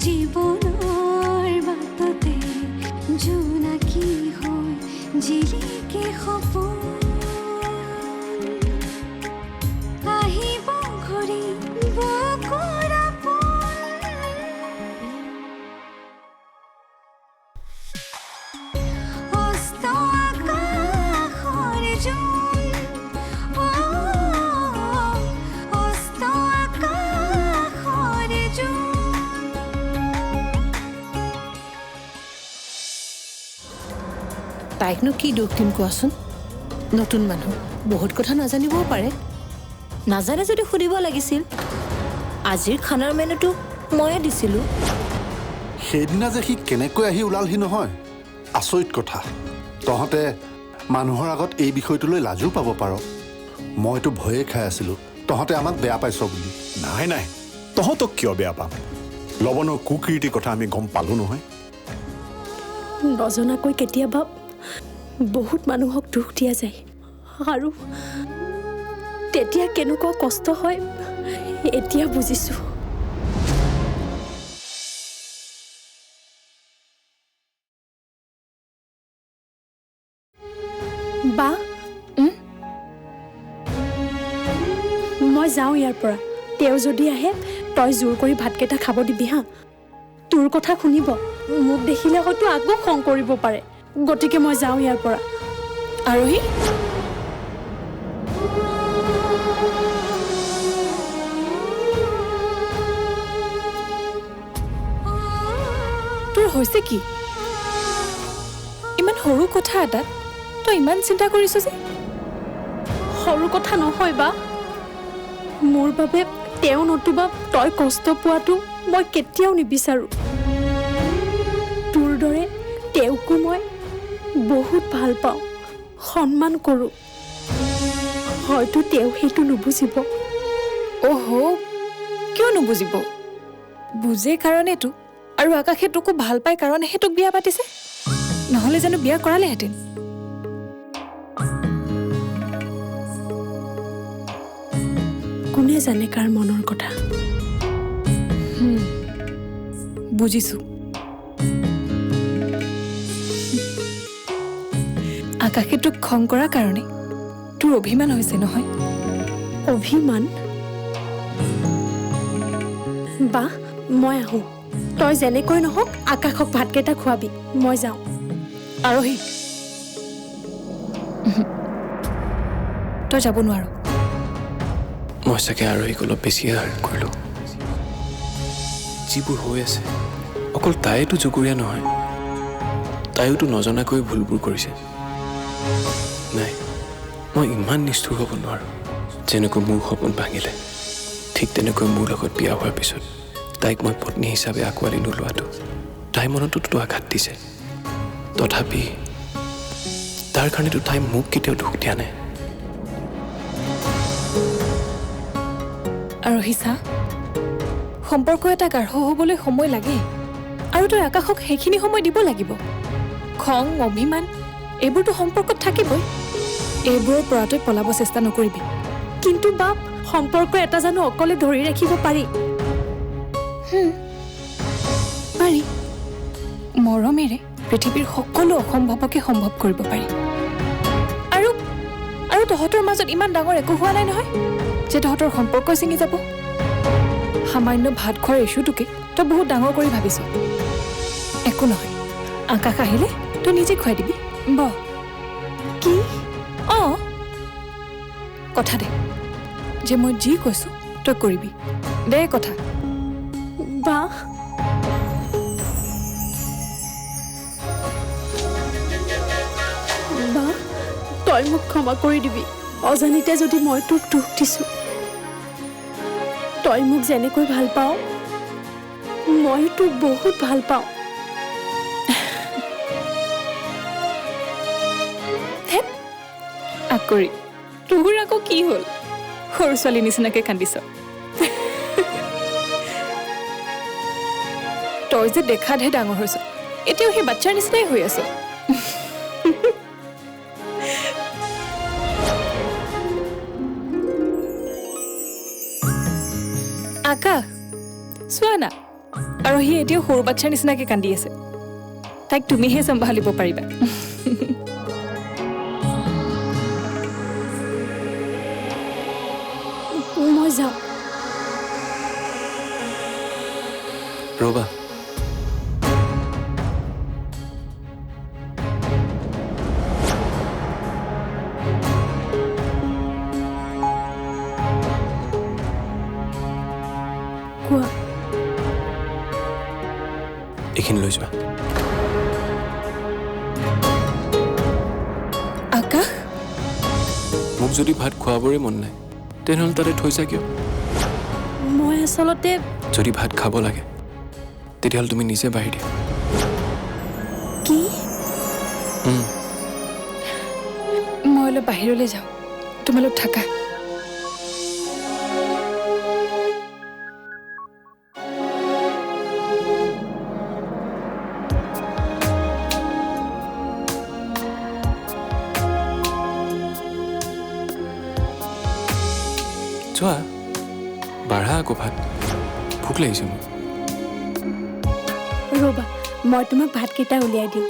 জীৱনৰ বাটতে জোনাকী হৈ জিলিকে সপোন আহিব ঘূৰি বকুৰা অস্ত আকাশৰ জোন অস্ত আকাশৰ জোন তাইকনো কি দুখ দিম কোৱাচোন নতুন মানুহ বহুত কথা নাজানিবও পাৰে নাজানে যদি সুধিব লাগিছিল আজিৰ খানাৰ মেনুটো ময়ে দিছিলোঁ সেইদিনা যে সি কেনেকৈ আহি ওলালহি নহয় আচৰিত কথা তহঁতে মানুহৰ আগত এই বিষয়টোলৈ লাজো পাব পাৰ মইতো ভয়ে খাই আছিলোঁ তহঁতে আমাক বেয়া পাইছ বুলি নাই নাই তহঁতক কিয় বেয়া পাম লৱণৰ কুকীৰ্তিৰ কথা আমি গম পালোঁ নহয় নজনাকৈ কেতিয়াবা বহুত মানুহক দুখ দিয়া যায় আৰু তেতিয়া কেনেকুৱা কষ্ট হয় এতিয়া বুজিছোঁ বা মই যাওঁ ইয়াৰ পৰা তেওঁ যদি আহে তই জোৰ কৰি ভাতকেইটা খাব দিবি হা তোৰ কথা শুনিব মোক দেখিলে হয়তো আকৌ খং কৰিব পাৰে গতিকে মই যাওঁ ইয়াৰ পৰা আৰোহী তোৰ হৈছে কি ইমান সৰু কথা এটাত তই ইমান চিন্তা কৰিছ যে সৰু কথা নহয় বা মোৰ বাবে তেওঁ নতুবা তই কষ্ট পোৱাটো মই কেতিয়াও নিবিচাৰোঁ তোৰ দৰে তেওঁকো মই বহুত ভাল পাওঁ সন্মান কৰোঁ হয়তো তেওঁ সেইটো নুবুজিব অহ কিয় নুবুজিব বুজে কাৰণেতো আৰু আকাশে তোকো ভাল পাই কাৰণেহে তোক বিয়া পাতিছে নহ'লে জানো বিয়া কৰালেহেঁতেন কোনে জানে কাৰ মনৰ কথা বুজিছো আকাশে তোক খং কৰাৰ কাৰণে তোৰ অভিমান হৈছে নহয় অভিমান বা মই আহোঁ তই যেনেকৈ নহওক আকাশক ভাতকেইটা খোৱাবি মই যাওঁ আৰোহী তই যাব নোৱাৰ মই চাগে আৰোহীক অলপ বেছিয়ে হাৰ্ট কৰিলোঁ যিবোৰ হৈ আছে অকল তাইতো জগৰীয়া নহয় তাইওতো নজনাকৈ ভুলবোৰ কৰিছে নাই মই ইমান নিষ্ঠুৰ হ'ব নোৱাৰোঁ যেনেকৈ মোৰ সপোন ভাঙিলে ঠিক তেনেকৈ মোৰ লগত বিয়া হোৱাৰ পিছত তাইক মই পত্নী হিচাপে আঁকোৱালি নোলোৱাটো তাই মনততো আঘাত দিছে তথাপি তাৰ কাৰণেতো তাই মোক কেতিয়াও দুখ দিয়া নাই আৰু হিচা সম্পৰ্ক এটা গাঢ় হ'বলৈ সময় লাগে আৰু তই আকাশক সেইখিনি সময় দিব লাগিব খং অভিমান এইবোৰতো সম্পৰ্কত থাকিবই এইবোৰৰ পৰা তই পলাব চেষ্টা নকৰিবি কিন্তু বাপ সম্পৰ্ক এটা জানো অকলে ধৰি ৰাখিব পাৰি পাৰি মৰমেৰে পৃথিৱীৰ সকলো অসম্ভৱকে সম্ভৱ কৰিব পাৰি আৰু আৰু তহঁতৰ মাজত ইমান ডাঙৰ একো হোৱা নাই নহয় যে তহঁতৰ সম্পৰ্ক ছিঙি যাব সামান্য ভাত খোৱাৰ ইছ্যুটোকে তই বহুত ডাঙৰ কৰি ভাবিছ একো নহয় আকাশ আহিলে তই নিজে খুৱাই দিবি বহ কি অঁ কথা দে যে মই যি কৈছোঁ তই কৰিবি দে কথা বা বা তই মোক ক্ষমা কৰি দিবি অজানিতে যদি মই তোক দুখ দিছোঁ তই মোক যেনেকৈ ভাল পাওঁ মই তোক বহুত ভাল পাওঁ আকৰি তোৰ আকৌ কি হ'ল সৰু ছোৱালী নিচিনাকে কান্দিছ তই যে দেখাতহে ডাঙৰ হৈছ এতিয়াও সেই বাচ্চাৰ নিচিনাই হৈ আছ আকাশ চোৱা না আৰু সি এতিয়াও সৰু বাচ্ছাৰ নিচিনাকৈ কান্দি আছে তাইক তুমিহে চম্ভালিব পাৰিবা মই যাওঁ ৰ'বা কোৱা এইখিনি লৈ যোৱা আকাশ মোক যদি ভাত খোৱাবৰে মন নাই তেনেহ'লে তাতে থৈছা কিয় মই আচলতে যদি ভাত খাব লাগে তেতিয়াহ'লে তুমি নিজে বাঢ়ি দিয়া কি মই অলপ বাহিৰলৈ যাওঁ তোমালোক থাকা যোৱা বাঢ়া আকৌ ভাত ভোক লাগিছে মোক ৰ'বা মই তোমাক ভাতকেইটা উলিয়াই দিওঁ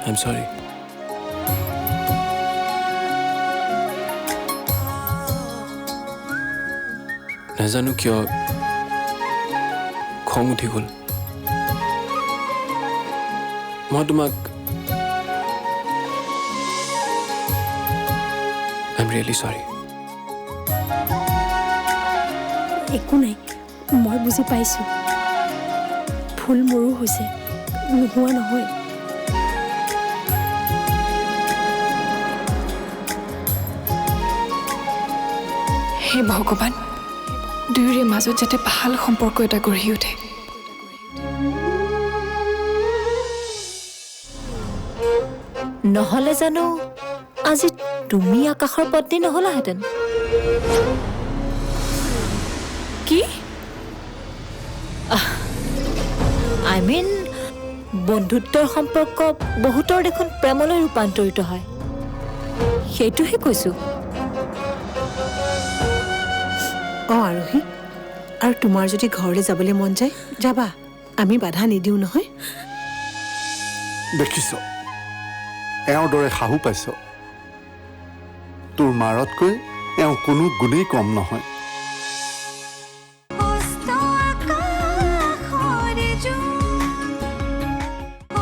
I'm sorry. নাজানো কিয় খং উঠি গ'ল মই তোমাক I'm really sorry. একো নাই মই বুজি পাইছোঁ ভুল মোৰো হৈছে নোহোৱা নহয় হে ভগৱান দুয়োৰে মাজত যাতে ভাল সম্পৰ্ক এটা গঢ়ি উঠে নহ'লে জানো আজি তুমি আকাশৰ পত্নী নহ'লাহেঁতেন কি আই মিন বন্ধুত্বৰ সম্পৰ্ক বহুতৰ দেখোন প্ৰেমলৈ ৰূপান্তৰিত হয় সেইটোহে কৈছোঁ আৰোহী আৰু তোমাৰ যদি ঘৰলৈ যাবলৈ মন যায় যাবা আমি বাধা নিদিওঁ নহয় দেখিছ এওঁৰ দৰে শাহু পাইছ তোৰ মাৰতকৈ এওঁ কোনো গুণেই কম নহয় অস্ত আকাশৰ জোন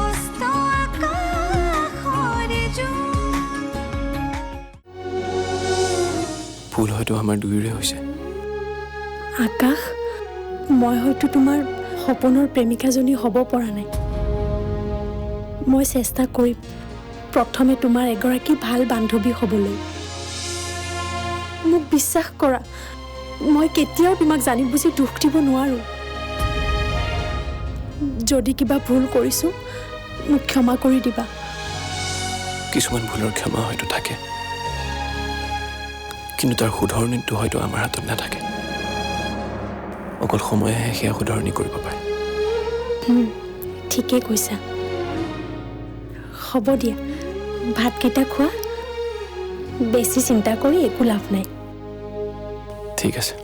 অস্ত আকাশৰ জোন ভুল হয়তো আমাৰ দুয়োৰে হৈছে আকাশ মই হয়তো তোমাৰ সপোনৰ প্ৰেমিকাজনী হ'ব পৰা নাই মই চেষ্টা কৰিম প্ৰথমে তোমাৰ এগৰাকী ভাল বান্ধৱী হ'বলৈ মোক বিশ্বাস কৰা মই কেতিয়াও তোমাক জানি বুজি দুখ দিব নোৱাৰোঁ যদি কিবা ভুল কৰিছোঁ মোক ক্ষমা কৰি দিবা কিছুমান ভুলৰ ক্ষমা হয়তো থাকে কিন্তু তাৰ শুধৰণিটো হয়তো আমাৰ হাতত নাথাকে অকল সময়েহে সেয়া শুধৰণি কৰিব পাৰে ঠিকেই কৈছা হ'ব দিয়া ভাতকেইটা খোৱা বেছি চিন্তা কৰি একো লাভ নাই ঠিক আছে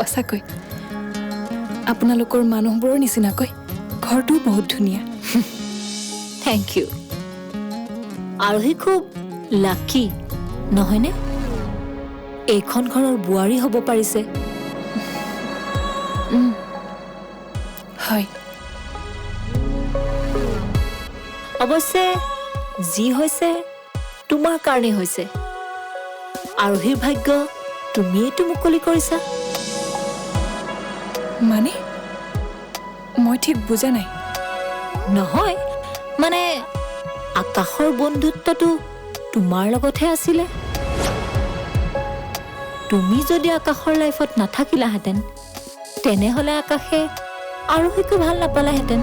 সঁচাকৈ আপোনালোকৰ মানুহবোৰৰ নিচিনাকৈ ঘৰটোও বহুত ধুনীয়া। Thank you. আৰোহী খুব লাকি নহয়নে? এইখন ঘৰৰ বোৱাৰী হ'ব পাৰিছে। হয়, অৱশ্যে যি হৈছে তোমাৰ কাৰণেই হৈছে। আৰোহীৰ ভাগ্য তুমিয়েইতো মুকলি কৰিছা। মানে মই ঠিক বুজা নাই। নহয় মানে আকাশৰ বন্ধুত্বটো তোমাৰ লগতহে আছিলে। তুমি যদি আকাশৰ লাইফত নাথাকিলাহেঁতেন তেনেহ'লে আকাশে আৰোহীকো ভাল নাপালাহেঁতেন।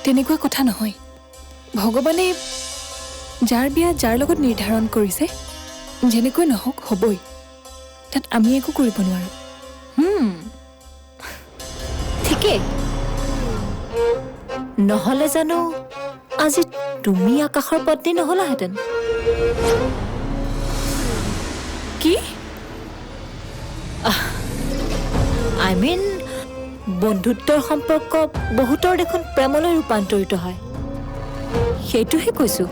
তেনেকুৱা কথা নহয়। ভগৱানে যাৰ বিয়া যাৰ লগত নিৰ্ধাৰণ কৰিছে যেনেকৈ নহওক হ'বই, তাত আমি একো কৰিব নোৱাৰোঁ। ঠিকেই। নহ'লে জানো আজি তুমি আকাশৰ পত্নী নহ'লাহেঁতেন? কি? আই মিন বন্ধুত্বৰ সম্পৰ্ক বহুতৰ দেখোন প্ৰেমলৈ ৰূপান্তৰিত হয়, সেইটোহে কৈছো।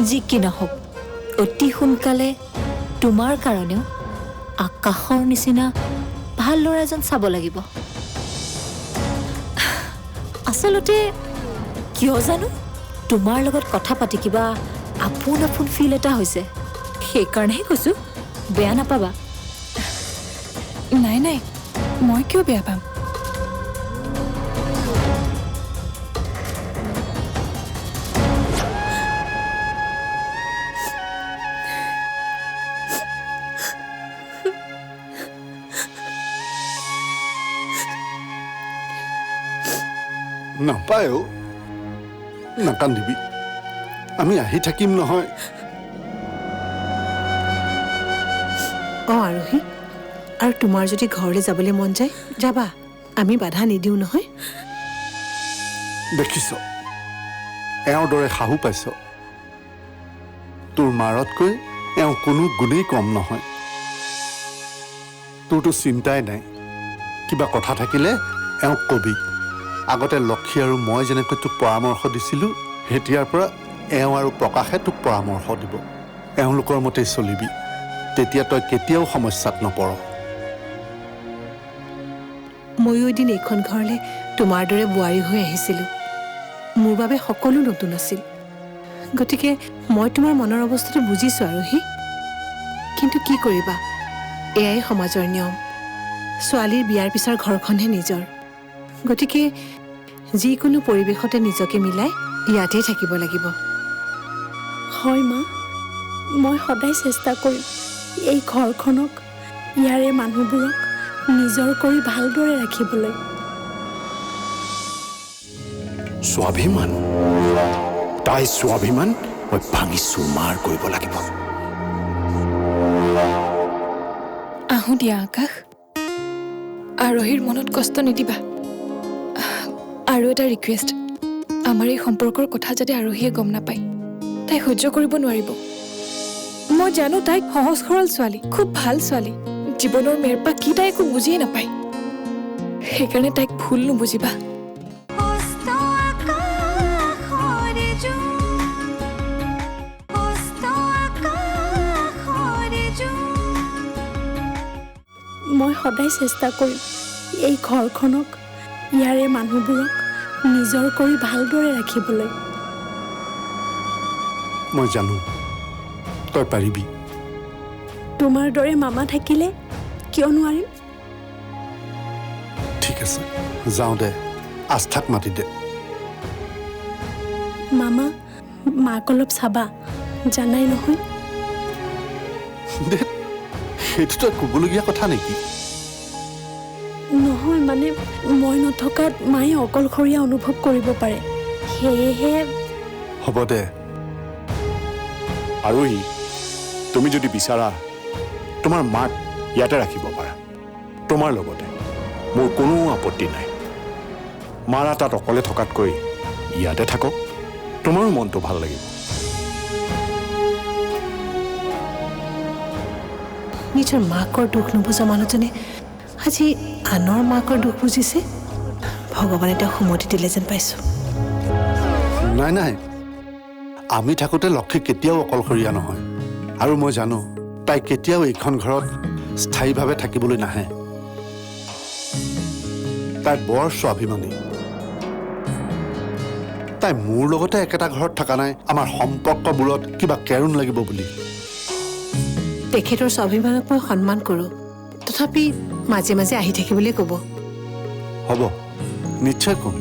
যি কি নহওক অতি সোনকালে তোমাৰ কাৰণেও আকাশৰ নিচিনা ভাল ল'ৰা এজন চাব লাগিব। আচলতে কিয় জানো তোমাৰ লগত কথা পাতি কিবা আপোন আপোন ফিল এটা হৈছে, সেইকাৰণেহে কৈছো, বেয়া নাপাবা। নাই নাই, মই কিয় বেয়া পাম? নাপায়ো, নাকান্দিবি, আমি আহি থাকিম নহয়। আৰোহী, আৰু তোমাৰ যদি ঘৰলৈ যাবলৈ মন যায় যাবা, আমি বাধা নিদিওঁ নহয়। দেখিছ এওঁৰ দৰে শাহু পাইছ। তোৰ মাৰতকৈ এওঁ কোনো গুণেই কম নহয়। তোৰতো চিন্তাই নাই, কিবা কথা থাকিলে এওঁক কবি। আগতে লক্ষী আৰু মই যেনেকৈ তোক পৰামৰ্শ দিছিলোঁ, এতিয়াৰ পৰা এওঁ আৰু প্ৰকাশে তোক পৰামৰ্শ দিব। এওঁলোকৰ মতেই চলিবি, তেতিয়া তই কেতিয়াও সমস্যাত নপৰ। ময়ো এদিন এইখন ঘৰলৈ তোমাৰ দৰে বোৱাৰী হৈ আহিছিলোঁ। মোৰ বাবে সকলো নতুন আছিল, গতিকে মই তোমাৰ মনৰ অৱস্থাটো বুজিছোঁ আৰোহী। কিন্তু কি কৰিবা, এয়াই সমাজৰ নিয়ম। ছোৱালীৰ বিয়াৰ পিছৰ ঘৰখনহে নিজৰ, গতিকে যিকোনো পৰিৱেশতে নিজকে মিলাই ইয়াতেই থাকিব লাগিব। হয় মা, মই সদায় চেষ্টা কৰিম এই ঘৰখনক, ইয়াৰে মানুহবোৰক নিজৰ কৰি ভালদৰে ৰাখিবলৈ। স্বাভিমান, তাই স্বাভিমান মই ভাঙি চুৰমাৰ কৰিব লাগিব। আহোঁ দিয়া আকাশ, আৰোহীৰ মনত কষ্ট নিদিবা। আৰু এটা ৰিকুৱেষ্ট, আমাৰ এই সম্পৰ্কৰ কথা যাতে আৰোহীয়ে গম নাপায়। তাই সহ্য কৰিব নোৱাৰিব। মই জানো তাই সহজ সৰল ছোৱালী, খুব ভাল ছোৱালী। জীৱনৰ মেৰপা কি তাই একো বুজিয়ে নাপায়। সেইকাৰণে তাইক ভুল নুবুজিবা। অস্ত আকাশৰে জোন, অস্ত আকাশৰে জোন। মই সদায় চেষ্টা কৰিম এই ঘৰখনক, ইয়াৰে মানুহবোৰক নিজৰ কৰি ভালদৰে ৰাখিবলৈ। মই জানো তই পাৰিবি। তোমাৰ দৰে মামা থাকিলে কিয় নোৱাৰিম? ঠিক আছে, যাওঁ দে, আস্থাক মাতি দে। মামা, মাক অলপ চাবা, জানাই নহয়। দে, সেইটো তই ক'বলগীয়া কথা নেকি? নহয় মানে মই নথকাত মায়ে অকলশৰীয়া অনুভৱ কৰিব পাৰে, সেয়েহে। হ'ব দে। আৰোহী, তুমি যদি বিচাৰা তোমাৰ মাক ইয়াতে ৰাখিব পাৰা, তোমাৰ লগতে মোৰ কোনো আপত্তি নাই। মাৰা তাত অকলে থকাতকৈ ইয়াতে থাকক, তোমাৰো মনটো ভাল লাগিব। নিজৰ মাকৰ দুখ নুবুজা মানুহজনে আজি আনৰ মাকৰ দুখ বুজিছে। ভগৱানে তেওঁক সুমতি দিলে যেন পাইছোঁ। নাই নাই, আমি থাকোঁতে লক্ষী কেতিয়াও অকলশৰীয়া নহয়। আৰু মই জানো তাই কেতিয়াও এইখন ঘৰত স্থায়ীভাৱে থাকিবলৈ নাহে। তাই বৰ স্বাভিমানী। তাই মোৰ লগতে একেটা ঘৰত থকা নাই আমাৰ সম্পৰ্কবোৰত কিবা কেৰুণ লাগিব বুলি। তেখেতৰ স্বাভিমানক মই সন্মান কৰোঁ, তথাপি মাজে মাজে আহি থাকিবলৈ ক'ব। হ'ব, নিশ্চয় ক'ম।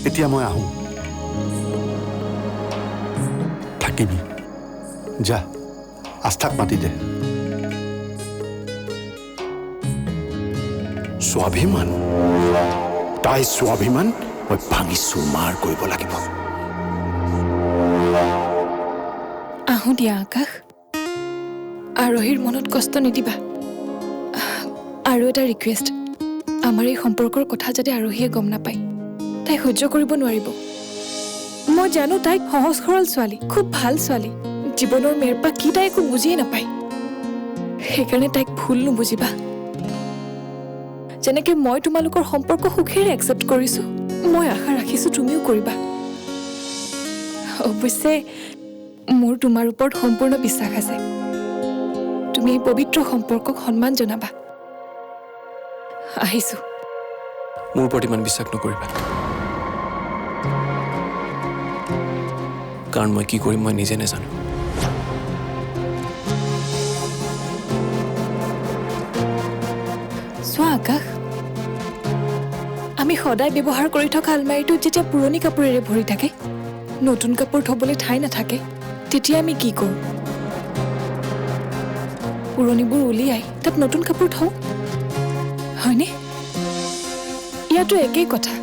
এতিয়া মই আহোঁ। থাকিবি, যা আস্থাক মাতি দে। স্বাভিমান, তাই স্বাভিমান মই ভাঙি চুৰমাৰ কৰিব লাগিব। আহোঁ দিয়া আকাশ। আৰোহীৰ মনত কষ্ট নিদিবা। আৰু এটা ৰিকুৱেষ্ট, আমাৰ এই সম্পৰ্কৰ কথা যাতে আৰোহীয়ে গম নাপায়। তাই সহ্য কৰিব নোৱাৰিব। মই জানো তাই সহজ সৰল ছোৱালী, খুব ভাল ছোৱালী। জীৱনৰ মেৰপা কি তাই একো বুজিয়ে নাপায়। সেইকাৰণে তাইক ভুল নুবুজিবা। যেনেকে মই তোমালোকৰ সম্পৰ্ক সুখেৰে একচেপ্ট কৰিছোঁ, মই আশা ৰাখিছোঁ তুমিও কৰিবা। অৱশ্যে মোৰ তোমাৰ ওপৰত সম্পূৰ্ণ বিশ্বাস আছে। তুমি এই পবিত্ৰ সম্পৰ্কক সন্মান জনাবা। আহিছোঁ। মোৰ ওপৰত ইমান বিশ্বাস নকৰিবা, কাৰণ মই কি কৰিম মই নিজে নাজানো। চোৱা আকাশ, আমি সদায় ব্যৱহাৰ কৰি থকা আলমাৰীটোত যেতিয়া পুৰণি কাপোৰেৰে ভৰি থাকে, নতুন কাপোৰ থবলৈ ঠাই নাথাকে, তেতিয়া আমি কি কৰোঁ? পুৰণিবোৰ উলিয়াই তাত নতুন কাপোৰ থওঁ, হয়নে? ইয়াতো একেই কথা।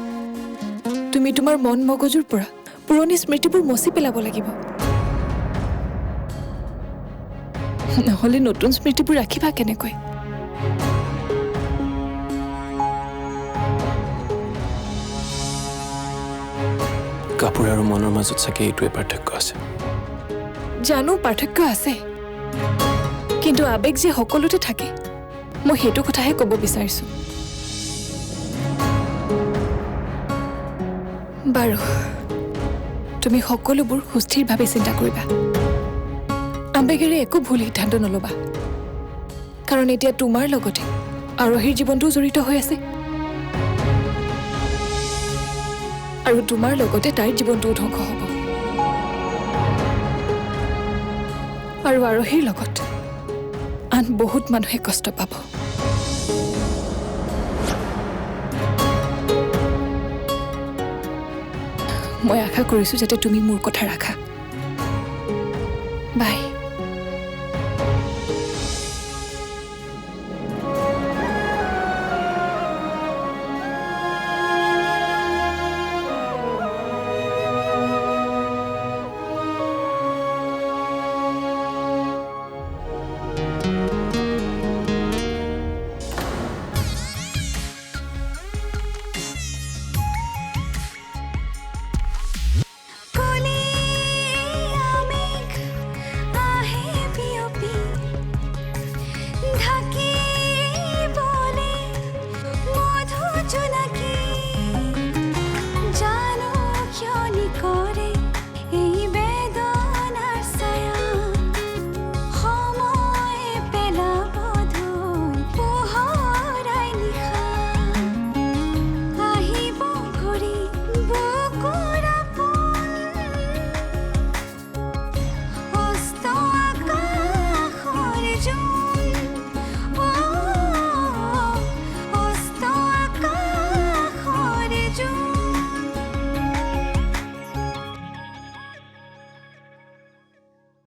তুমি তোমাৰ মন মগজুৰ পৰা পুৰণি স্মৃতিবোৰ মচি পেলাব লাগিব, নহ'লে নতুন স্মৃতিবোৰ ৰাখিবা কেনেকৈ? কাপোৰ আৰু মনৰ মাজত চাগে এইটোৱে পাৰ্থক্য আছে। জানো পাৰ্থক্য আছে, কিন্তু আৱেগ যে সকলোতে থাকে, মই সেইটো কথাহে ক'ব বিচাৰিছোঁ। বাৰু, তুমি সকলোবোৰ সুস্থিৰভাৱে চিন্তা কৰিবা। আৱেগেৰে একো ভুল সিদ্ধান্ত নল'বা, কাৰণ এতিয়া তোমাৰ লগতে আৰোহীৰ জীৱনটোও জড়িত হৈ আছে, আৰু তোমাৰ লগতে তাইৰ জীৱনটোও ধ্বংস হ'ব। আৰু আৰোহীৰ লগত আন বহুত মানুহে কষ্ট পাব। মই আশা কৰিছোঁ যাতে তুমি মোৰ কথা ৰাখা। বাই। অস্ত আকাশৰ জোন